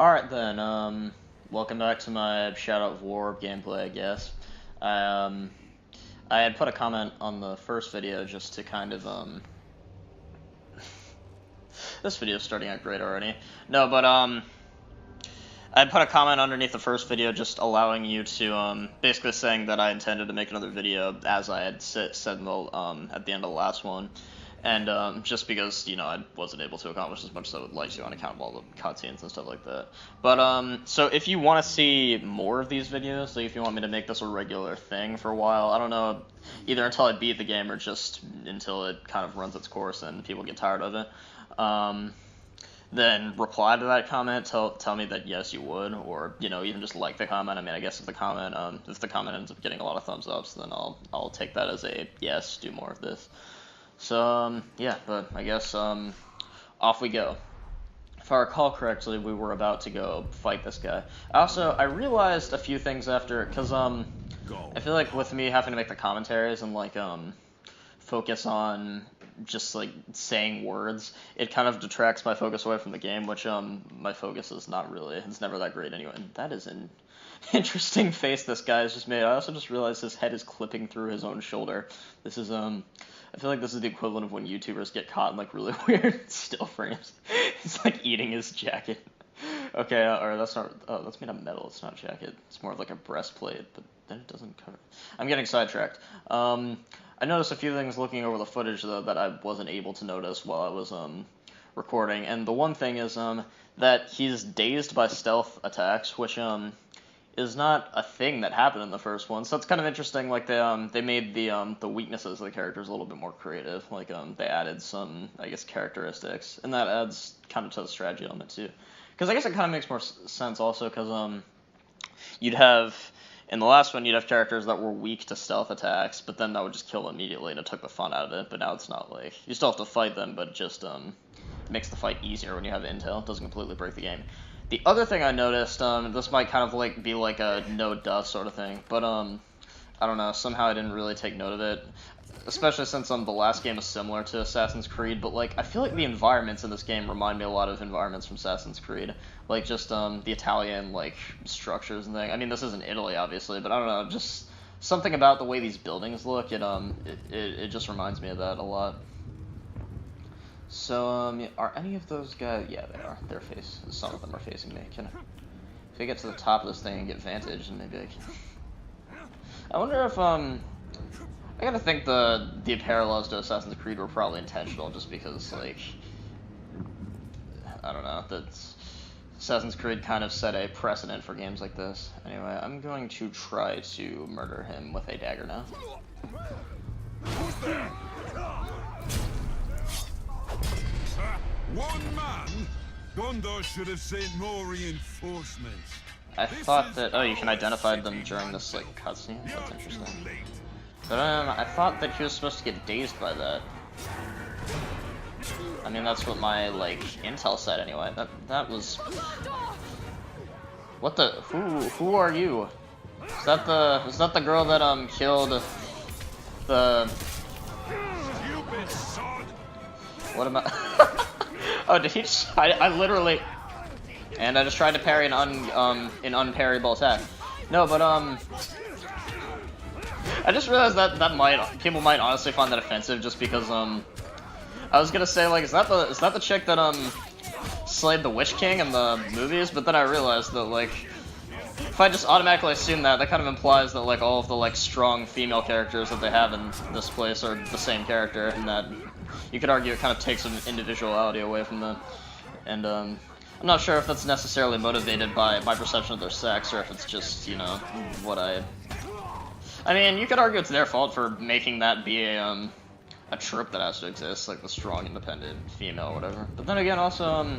Alright then, welcome back to my Shadow of War gameplay, I guess. I had put a comment on the first video just to kind of, this video's starting out great already. No, but, I put a comment underneath the first video just allowing you to, basically saying that I intended to make another video, as I had said in the, at the end of the last one. And just because, you know, I wasn't able to accomplish as much as I would like to on account of all the cutscenes and stuff like that. But, so if you want to see more of these videos, like if you want me to make this a regular thing for a while, I don't know, either until I beat the game or just until it kind of runs its course and people get tired of it, then reply to that comment, tell me that yes you would, or, you know, even just like the comment. I mean, I guess if the comment ends up getting a lot of thumbs ups, then I'll take that as a yes, do more of this. So, yeah, but I guess, off we go. If I recall correctly, we were about to go fight this guy. Also, I realized a few things after, because, I feel like with me having to make the commentaries and, like, focus on just, like, saying words, it kind of detracts my focus away from the game, which, my focus is not really, it's never that great anyway. And that is an interesting face this guy has just made. I also just realized his head is clipping through his own shoulder. This is, I feel like this is the equivalent of when YouTubers get caught in, like, really weird still frames. He's, like, eating his jacket. Okay, or that's not, oh, that's made of metal, it's not a jacket. It's more of, like, a breastplate, but then it doesn't cover. I'm getting sidetracked. I noticed a few things looking over the footage, though, that I wasn't able to notice while I was, recording. And the one thing is, that he's dazed by stealth attacks, which, is not a thing that happened in the first one, so it's kind of interesting. Like they made the weaknesses of the characters a little bit more creative. Like they added some, I guess, characteristics, and that adds kind of to the strategy element too. Because I guess it kind of makes more sense also because you'd have in the last one you'd have characters that were weak to stealth attacks, but then that would just kill them immediately, and it took the fun out of it. But now it's not like you still have to fight them, but it just makes the fight easier when you have intel. It doesn't completely break the game. The other thing I noticed, this might kind of like be like a no-duh sort of thing, but I don't know, somehow I didn't really take note of it, especially since the last game is similar to Assassin's Creed, but like I feel like the environments in this game remind me a lot of environments from Assassin's Creed, like just the Italian like structures and things. I mean, this isn't Italy obviously, but I don't know, just something about the way these buildings look, it just reminds me of that a lot. So, are any of those guys? Yeah, they are. Some of them are facing me. If I get to the top of this thing and get vantage, then maybe I can. I wonder if, I gotta think the parallels to Assassin's Creed were probably intentional, just because, like, I don't know, Assassin's Creed kind of set a precedent for games like this. Anyway, I'm going to try to murder him with a dagger now. One man? Gondor should have sent more reinforcements. I thought that, oh, you can identify them during this, like, cutscene? That's interesting. But, I thought that he was supposed to get dazed by that. I mean, that's what my, like, intel said anyway. That was... What the... Who are you? Is that the girl that, killed the... What am I... Oh, did he just... I literally... And I just tried to parry an unparryable attack. No, but, I just realized that people might honestly find that offensive just because, I was gonna say, like, is that the chick that, slayed the Witch King in the movies? But then I realized that, like, if I just automatically assume that kind of implies that, like, all of the, like, strong female characters that they have in this place are the same character, and that... You could argue it kind of takes some individuality away from them, and I'm not sure if that's necessarily motivated by my perception of their sex, or if it's just, you know, what I mean, you could argue it's their fault for making that be a trope that has to exist, like the strong, independent female or whatever. But then again, also,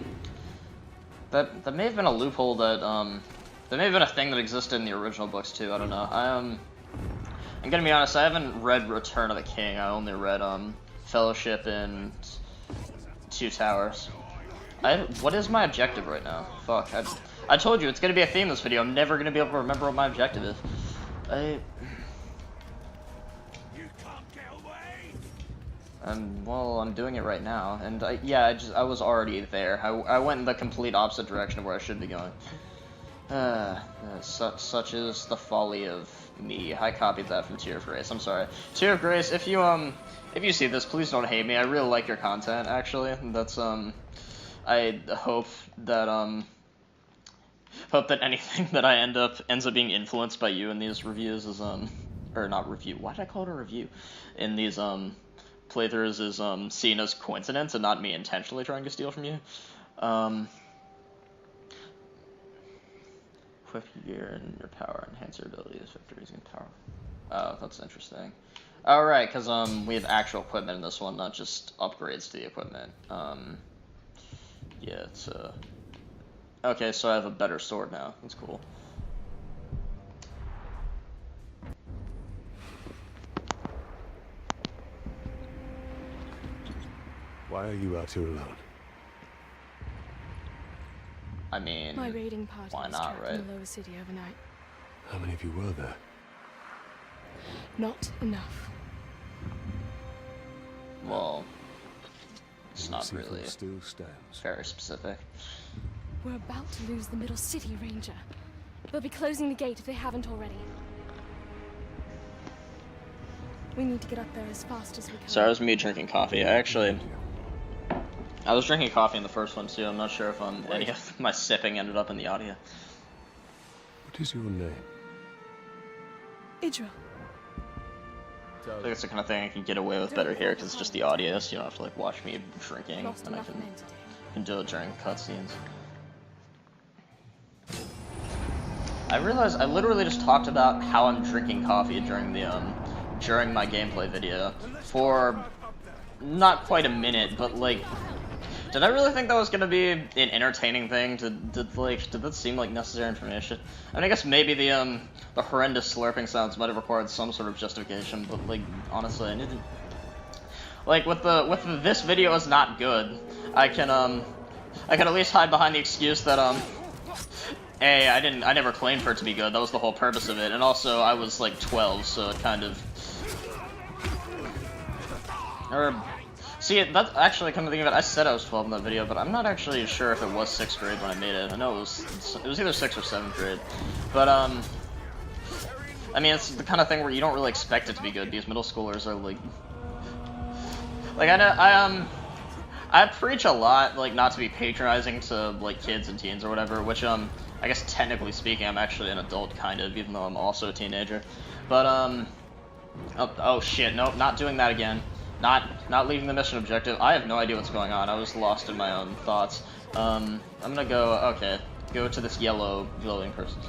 that may have been a loophole that, that may have been a thing that existed in the original books too, I don't know. I'm gonna be honest, I haven't read Return of the King, I only read, Fellowship and Two Towers. What is my objective right now? Fuck, I told you, it's gonna be a theme this video. I'm never gonna be able to remember what my objective is. You can't get away. Well, I'm doing it right now, and I was already there. I went in the complete opposite direction of where I should be going. Such is the folly of me. I copied that from Tear of Grace. I'm sorry. Tear of Grace, if you see this, please don't hate me. I really like your content, actually. That's, I hope that anything that I ends up being influenced by you in these reviews is, or not review, why did I call it a review? In these, playthroughs is, seen as coincidence and not me intentionally trying to steal from you. Equip your gear and your power, enhance your abilities, victories and power. Oh, that's interesting. Alright, because, we have actual equipment in this one, not just upgrades to the equipment. Yeah, it's, okay, so I have a better sword now. That's cool. Why are you out here alone? I mean, my raiding party why was not, trapped right? in the lower city overnight. How many of you were there? Not enough. Well, it's not Seafood really still stands. very specific. We're about to lose the middle city, Ranger. They'll be closing the gate if they haven't already. We need to get up there as fast as we can. Sorry, it was me drinking coffee. I was drinking coffee in the first one too. I'm not sure if any of my sipping ended up in the audio. What is your name? Idril. I think it's the kind of thing I can get away with better here because it's just the audio, so you don't have to like watch me drinking, Lost and I enough men today. can do it during cutscenes. I realized I literally just talked about how I'm drinking coffee during the during my gameplay video for not quite a minute, but like, did I really think that was gonna be an entertaining thing? Did that seem like necessary information? I mean, I guess maybe the horrendous slurping sounds might have required some sort of justification, but like, honestly, I didn't. Like, with this video is not good, I can at least hide behind the excuse that A, I never claimed for it to be good. That was the whole purpose of it, and also I was like 12, so it kind of. See, that's actually, come to think of it, I said I was 12 in that video, but I'm not actually sure if it was 6th grade when I made it. I know it was either 6th or 7th grade. But, I mean, it's the kind of thing where you don't really expect it to be good, because middle schoolers are, like, I preach a lot, like, not to be patronizing to, like, kids and teens or whatever, which, I guess technically speaking, I'm actually an adult, kind of, even though I'm also a teenager. But, oh shit, nope, not doing that again. Not leaving the mission objective. I have no idea what's going on. I was lost in my own thoughts. I'm gonna go, okay, go to this yellow glowing person.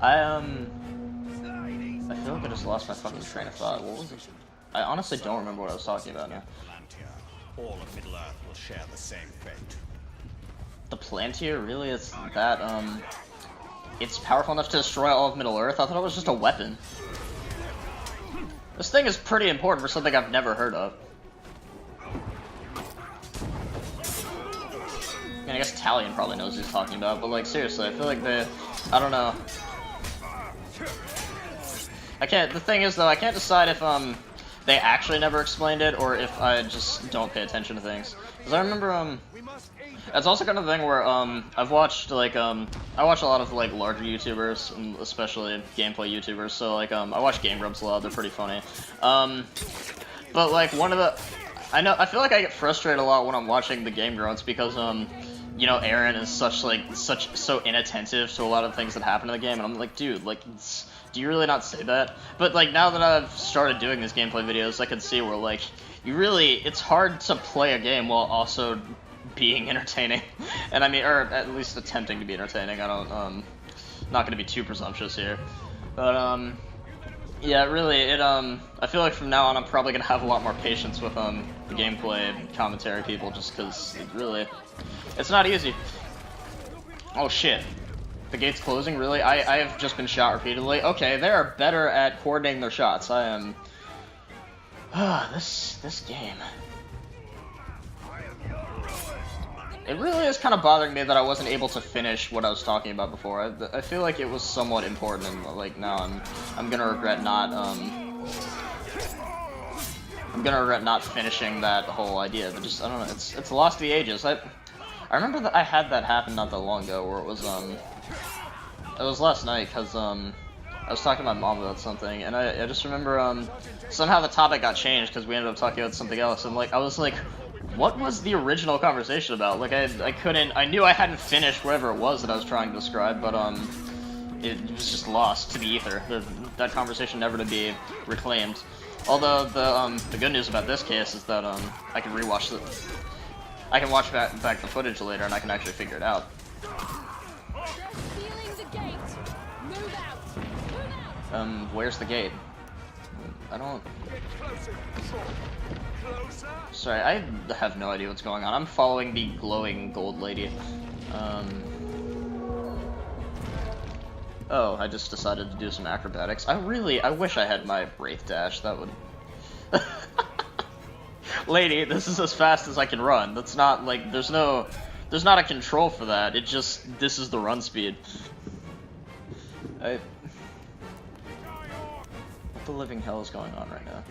I feel like I just lost my fucking train of thought. What was it? I honestly don't remember what I was talking about now. All of Middle Earth will share the same fate. The Plantier? Really? It's that, it's powerful enough to destroy all of Middle Earth? I thought it was just a weapon. This thing is pretty important for something I've never heard of. I mean, I guess Talion probably knows what he's talking about, but like, seriously, I feel like I don't know. The thing is though, I can't decide if, they actually never explained it, or if I just don't pay attention to things. Because I remember, it's also kind of thing where, I've watched, like, I watch a lot of, like, larger YouTubers, especially gameplay YouTubers, so, like, I watch Game Grumps a lot, they're pretty funny. But, like, I feel like I get frustrated a lot when I'm watching the Game Grumps, because, you know, Aaron is so inattentive to a lot of things that happen in the game, and I'm like, dude, like, do you really not say that? But, like, now that I've started doing these gameplay videos, I can see where, like, it's hard to play a game while also being entertaining. And I mean, or at least attempting to be entertaining. Not gonna be too presumptuous here. But, yeah, really, I feel like from now on I'm probably gonna have a lot more patience with, the gameplay commentary people, just cause it's not easy. Oh shit. The gate's closing, really? I have just been shot repeatedly. Okay, they are better at coordinating their shots. I am... this game. It really is kind of bothering me that I wasn't able to finish what I was talking about before. I feel like it was somewhat important, and like now I'm gonna regret not I'm gonna regret not finishing that whole idea, but just, I don't know, it's lost to the ages. I remember that I had that happen not that long ago, where it was last night, cause, I was talking to my mom about something, and I just remember, somehow the topic got changed, because we ended up talking about something else, and, like, I was like, what was the original conversation about? Like, I knew I hadn't finished whatever it was that I was trying to describe, but, it was just lost to the ether. That conversation never to be reclaimed. Although, the good news about this case is that, I can rewatch I can watch back the footage later, and I can actually figure it out. Where's the gate? I don't... Sorry, I have no idea what's going on. I'm following the glowing gold lady. Oh, I just decided to do some acrobatics. I wish I had my Wraith Dash. That would... Lady, this is as fast as I can run. That's not, like, there's not a control for that. It just, this is the run speed. What the living hell is going on right now?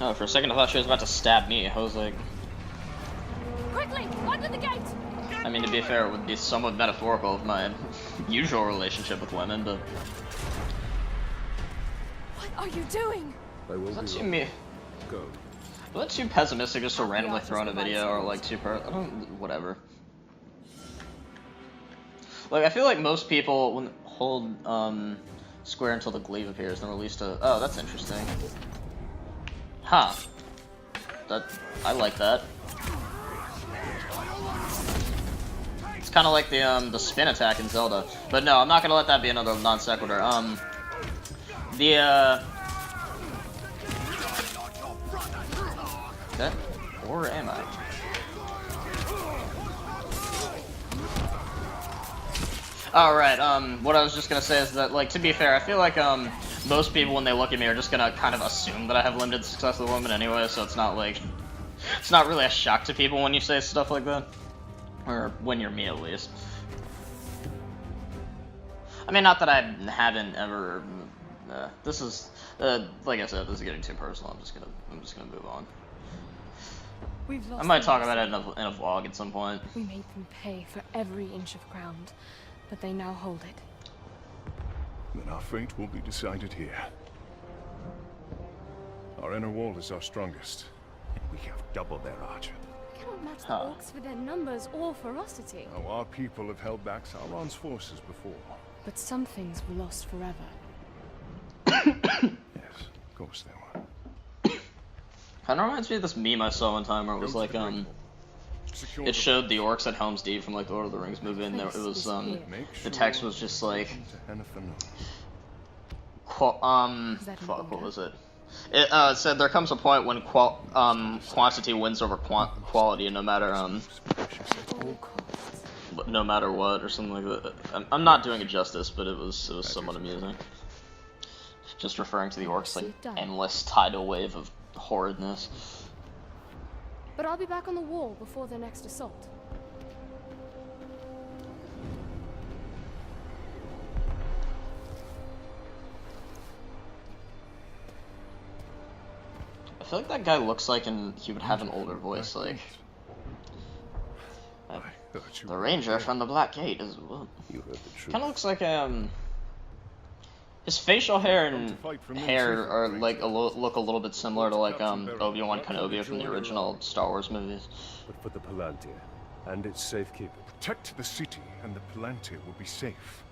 Oh, for a second I thought she was about to stab me. I was like... Quickly, under the gate! I mean, to be fair, it would be somewhat metaphorical of my usual relationship with women, but... What are you doing? I will Is that be too wrong. me? Go. Is that too pessimistic just to randomly throw in a video, or like I don't... whatever. Like, I feel like most people when hold, square until the glaive appears, then release to... Oh, that's interesting. Huh. I like that. It's kind of like the spin attack in Zelda. But no, I'm not gonna let that be another non sequitur. Or am I? Alright, what I was just gonna say is that, like, to be fair, I feel like, most people, when they look at me, are just gonna kind of assume that I have limited success with women anyway, so it's not like... It's not really a shock to people when you say stuff like that. Or when you're me, at least. I mean, not that I haven't ever... this is... like I said, this is getting too personal. I'm just gonna move on. We've lost I might talk the about it in a vlog at some point. We made them pay for every inch of ground, but they now hold it. Then our fate will be decided here. Our inner wall is our strongest. We have double their archer. We cannot match the orcs for their numbers or ferocity. Now, our people have held back Sauron's forces before. But some things were lost forever. Yes, of course they were. Kind of reminds me of this meme I saw one time where it was like, it showed the orcs at Helm's Deep from like the Lord of the Rings movie, and it was the text was just like, fuck, what was it? It said there comes a point when quantity wins over quality, no matter no matter what, or something like that. I'm not doing it justice, but it was somewhat amusing. Just referring to the orcs like endless tidal wave of horridness. But I'll be back on the wall before their next assault. I feel like that guy looks like he would have an older voice, like... the ranger from the Black Gate is... Kind of looks like, his facial hair and hair are, like, look a little bit similar to, like, Obi-Wan Kenobi from the original Star Wars movies. But for the Palantir and its safekeeping. Protect the city, and the Palantir will be safe.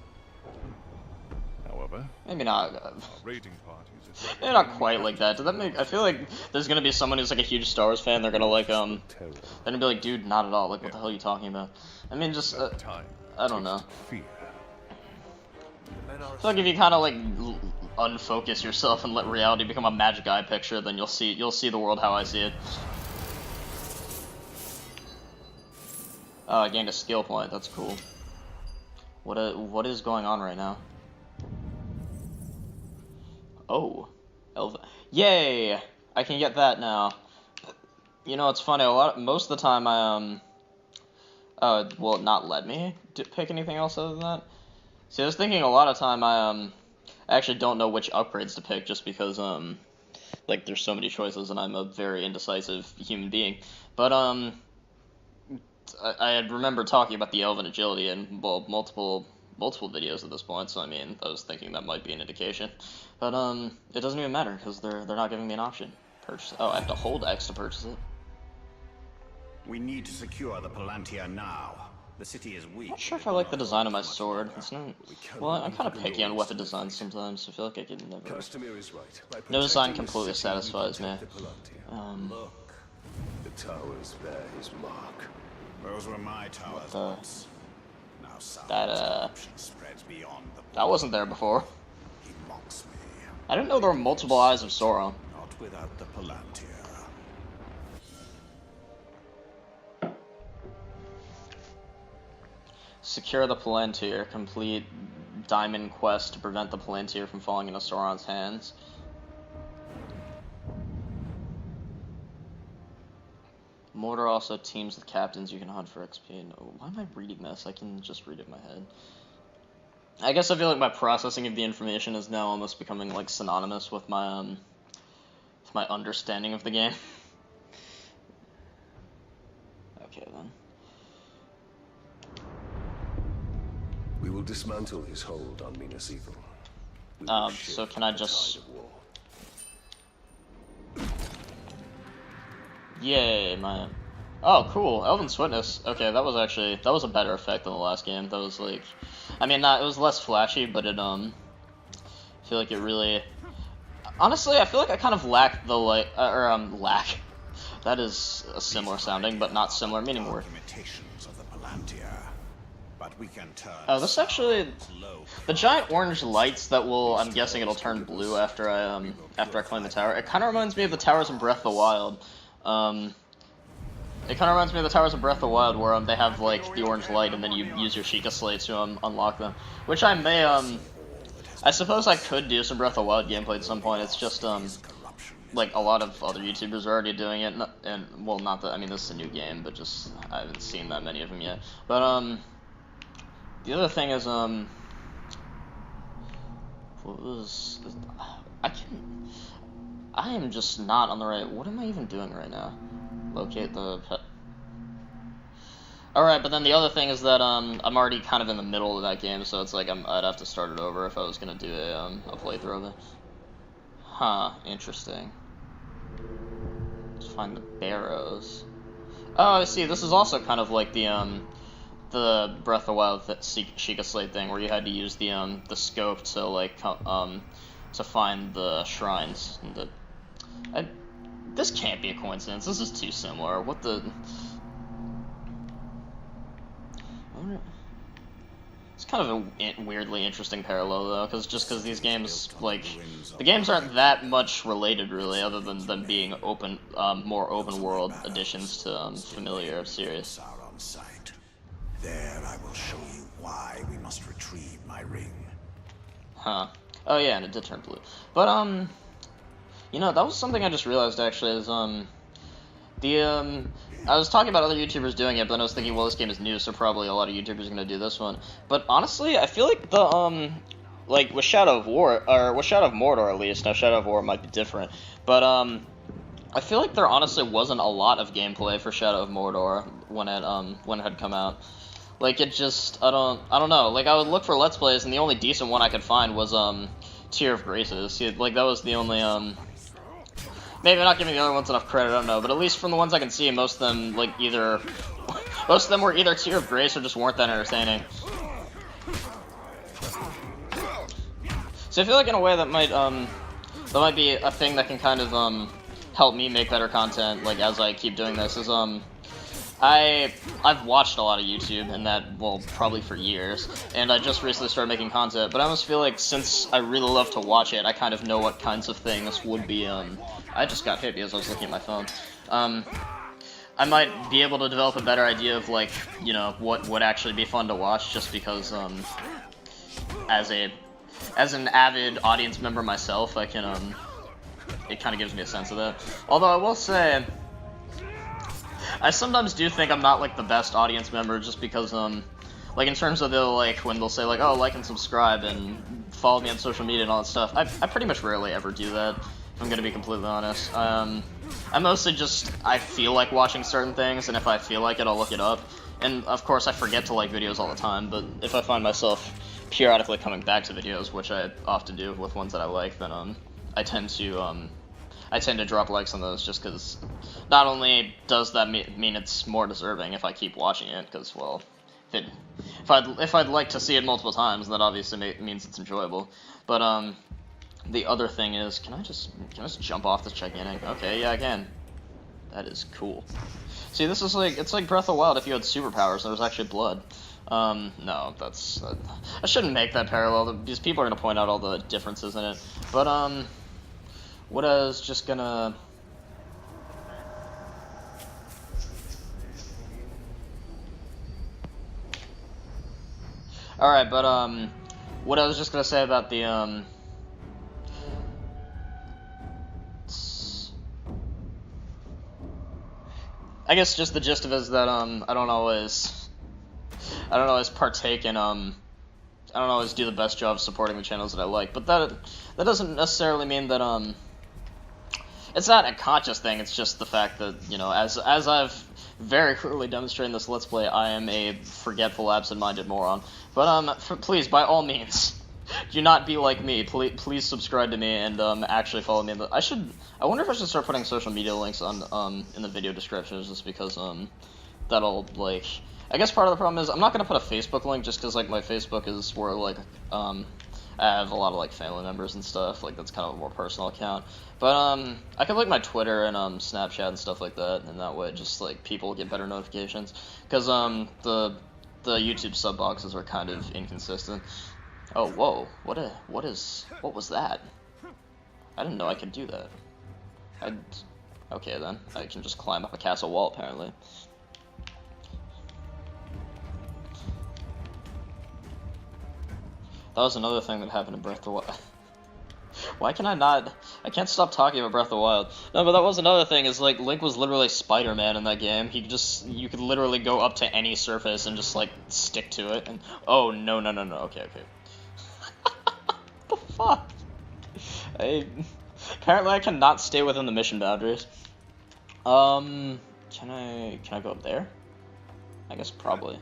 However, Maybe not. our raiding parties Maybe not quite like that. Does that make? I feel like there's gonna be someone who's like a huge Star Wars fan. They're gonna like They're gonna be like, dude, not at all. Like, what the hell are you talking about? I mean, just I don't know. fear. I feel like if you kind of like unfocus yourself and let reality become a magic eye picture, then you'll see the world how I see it. I gained a skill point. That's cool. What is going on right now? Oh, Yay! I can get that now. You know, it's funny, most of the time will it not let me pick anything else other than that? See, I was thinking a lot of time I actually don't know which upgrades to pick just because, like, there's so many choices and I'm a very indecisive human being. But, I had remembered talking about the Elven Agility in, well, multiple videos at this point, so I mean, I was thinking that might be an indication. But, it doesn't even matter, because they're not giving me an option. Purchase. Oh, I have to hold X to purchase it. We need to secure the Palantir now. The city is weak. I'm not sure if I like the design of my sword. It's not... Well, I'm kind of picky on weapon designs sometimes, so I feel like I could never... Castamir is right. By No design protecting the completely city, we satisfies me. protect the Palantir. Look, the towers bear his mark. Those were my towers the- once. Now That, corruption spreads beyond the That wasn't there before. He mocks me. I didn't know there were multiple eyes of Sauron. Not without the Palantir. Secure the Palantir. Complete Diamond Quest to prevent the Palantir from falling into Sauron's hands. Mordor also teams with captains you can hunt for XP. No, why am I reading this? I can just read it in my head. I guess I feel like my processing of the information is now almost becoming like synonymous with my understanding of the game. Okay then. We will dismantle his hold on Minas Ithil. We will So shift can I the just... tide of war. Yay, my... Oh, cool. Elven's Witness. Okay, that was a better effect than the last game. That was like... I mean, it was less flashy, but it, I feel like it really... Honestly, I feel like I kind of lack the, lack. That is a similar sounding, but not similar meaning word. Limitations of the Palantir. But we can turn. Oh, this actually... low. The giant orange lights that will... I'm guessing it'll turn blue after I claim the tower. It kind of reminds me of the towers in Breath of the Wild. It kind of reminds me of the Towers of Breath of the Wild, where they have like the orange light, and then you use your Sheikah Slate to unlock them. Which I may I suppose I could do some Breath of the Wild gameplay at some point. It's just like a lot of other YouTubers are already doing it, and well, not that I mean this is a new game, but just I haven't seen that many of them yet. But the other thing is what was I am just not on the right. What am I even doing right now? Locate the pet. Alright, but then the other thing is that I'm already kind of in the middle of that game, so it's like I'd have to start it over if I was gonna do a playthrough of it. Huh, interesting. Let's find the barrows. Oh, I see. This is also kind of like the Breath of the Wild Sheikah Slate thing, where you had to use the scope to like to find the shrines. This can't be a coincidence. This is too similar. What the? It's kind of a weirdly interesting parallel though, because these games, like, the games aren't that much related really, other than them being open, more open world additions to familiar series. Sauron sight. There I will show you why we must retrieve my ring. Huh. Oh yeah, and it did turn blue. But you know, that was something I just realized actually is I was talking about other YouTubers doing it, but then I was thinking, well, this game is new, so probably a lot of YouTubers are gonna do this one. But honestly, I feel like the like with Shadow of War, or with Shadow of Mordor at least. Now Shadow of War might be different, but I feel like there honestly wasn't a lot of gameplay for Shadow of Mordor when it had come out. Like it just I don't know. Like I would look for Let's Plays, and the only decent one I could find was Tear of Graces. Like that was the only maybe I'm not giving the other ones enough credit, I don't know, but at least from the ones I can see, most of them like most of them were either Tear of Grace or just weren't that entertaining. So I feel like in a way that might be a thing that can kind of help me make better content, like as I keep doing this, is I've watched a lot of YouTube, and that, well, probably for years, and I just recently started making content, but I almost feel like since I really love to watch it, I kind of know what kinds of things would be, I just got hit because I was looking at my phone. I might be able to develop a better idea of, like, you know, what would actually be fun to watch, just because, as an avid audience member myself, I can, it kind of gives me a sense of that. Although I will say, I sometimes do think I'm not like the best audience member, just because like in terms of when they'll say like, oh, like and subscribe and follow me on social media and all that stuff. I pretty much rarely ever do that, if I'm gonna be completely honest. I mostly just, I feel like watching certain things, and if I feel like it, I'll look it up. And of course, I forget to like videos all the time, but if I find myself periodically coming back to videos, which I often do with ones that I like, then I tend to drop likes on those, just because not only does that mean it's more deserving if I keep watching it, because, well, if I'd like to see it multiple times, that obviously means it's enjoyable. But the other thing is, can I just jump off this gigantic? Okay, yeah, I can. That is cool. See, this is like, it's like Breath of the Wild if you had superpowers and there was actually blood. No, I shouldn't make that parallel, because people are gonna point out all the differences in it. But what I was just gonna... Alright, but, what I was just gonna say about the, I guess just the gist of it is that, I don't always partake in, I don't always do the best job supporting the channels that I like, but that doesn't necessarily mean that, it's not a conscious thing, it's just the fact that, you know, as I've very clearly demonstrated in this Let's Play, I am a forgetful, absent-minded moron. But, please, by all means, do not be like me. Please subscribe to me and, actually follow me. I wonder if I should start putting social media links on, in the video descriptions, just because, that'll, like... I guess part of the problem is, I'm not gonna put a Facebook link, just because, like, my Facebook is where, like, I have a lot of, like, family members and stuff, like, that's kind of a more personal account. But, I could link my Twitter and, Snapchat and stuff like that, and that way, just, like, people get better notifications. Because, the YouTube sub boxes are kind of inconsistent. Oh, whoa, what was that? I didn't know I could do that. Okay, then. I can just climb up a castle wall, apparently. That was another thing that happened in Breath of the Wild. Why can I can't stop talking about Breath of the Wild. No, but that was another thing, is like, Link was literally Spider-Man in that game. You could literally go up to any surface and just, like, stick to it, and, oh, no, okay. What the fuck? Apparently I cannot stay within the mission boundaries. Can I go up there? I guess probably.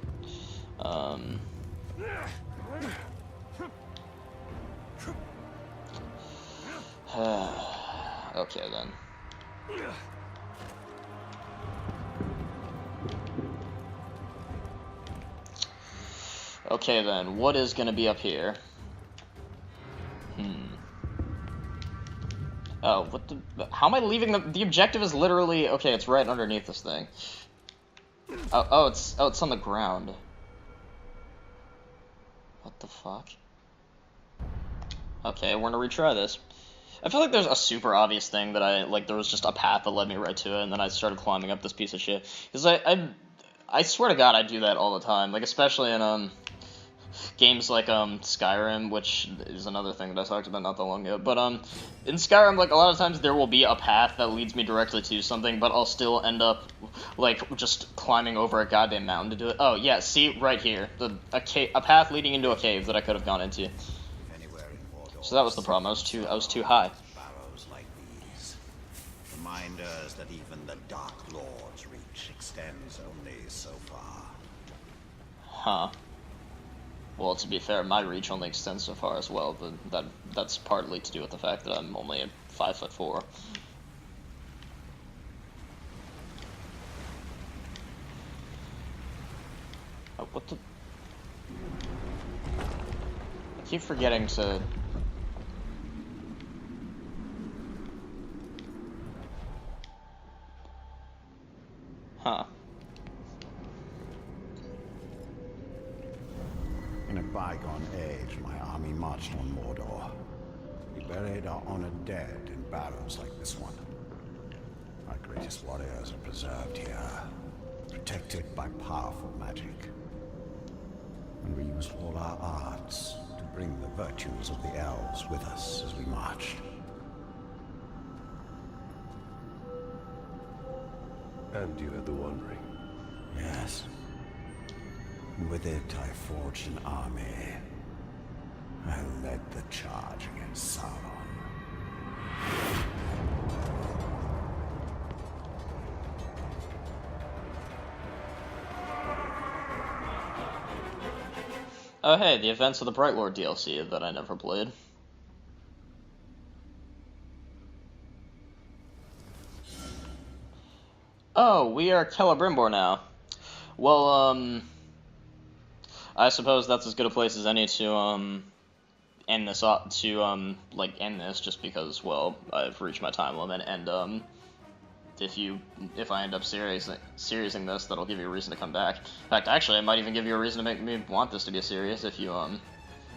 Okay, then. Okay, then. What is gonna be up here? Oh, what the... How am I leaving the objective is literally... Okay, it's right underneath this thing. Oh, it's on the ground. What the fuck? Okay, we're gonna retry this. I feel like there's a super obvious thing that there was just a path that led me right to it, and then I started climbing up this piece of shit. Because I swear to God I do that all the time, like, especially in, games like, Skyrim, which is another thing that I talked about not that long ago. But, in Skyrim, like, a lot of times there will be a path that leads me directly to something, but I'll still end up, like, just climbing over a goddamn mountain to do it. Oh, yeah, see, right here. A path leading into a cave that I could have gone into. So that was the problem. I was too high. Barrows like these, reminders that even the Dark Lord's reach extends only so far. Huh. Well, to be fair, my reach only extends so far as well, but that's partly to do with the fact that I'm only 5'4". Oh, what the? I keep forgetting to. Huh. In a bygone age, my army marched on Mordor. We buried our honored dead in barrows like this one. Our greatest warriors are preserved here, protected by powerful magic. And we used all our arts to bring the virtues of the elves with us as we marched. And you had the One Ring. Yes. And with it, I forged an army. I led the charge against Sauron. Oh hey, the events of the Bright Lord DLC that I never played. Oh, we are Celebrimbor now. Well, I suppose that's as good a place as any to, end this end this, just because, well, I've reached my time limit, and, if I end up seriousing this, that'll give you a reason to come back. In fact, actually, I might even give you a reason to make me want this to be a series if you,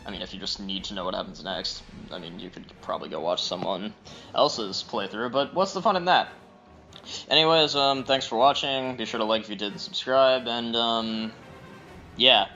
if you just need to know what happens next. I mean, you could probably go watch someone else's playthrough, but what's the fun in that? Anyways, thanks for watching. Be sure to like if you did and subscribe, and, yeah.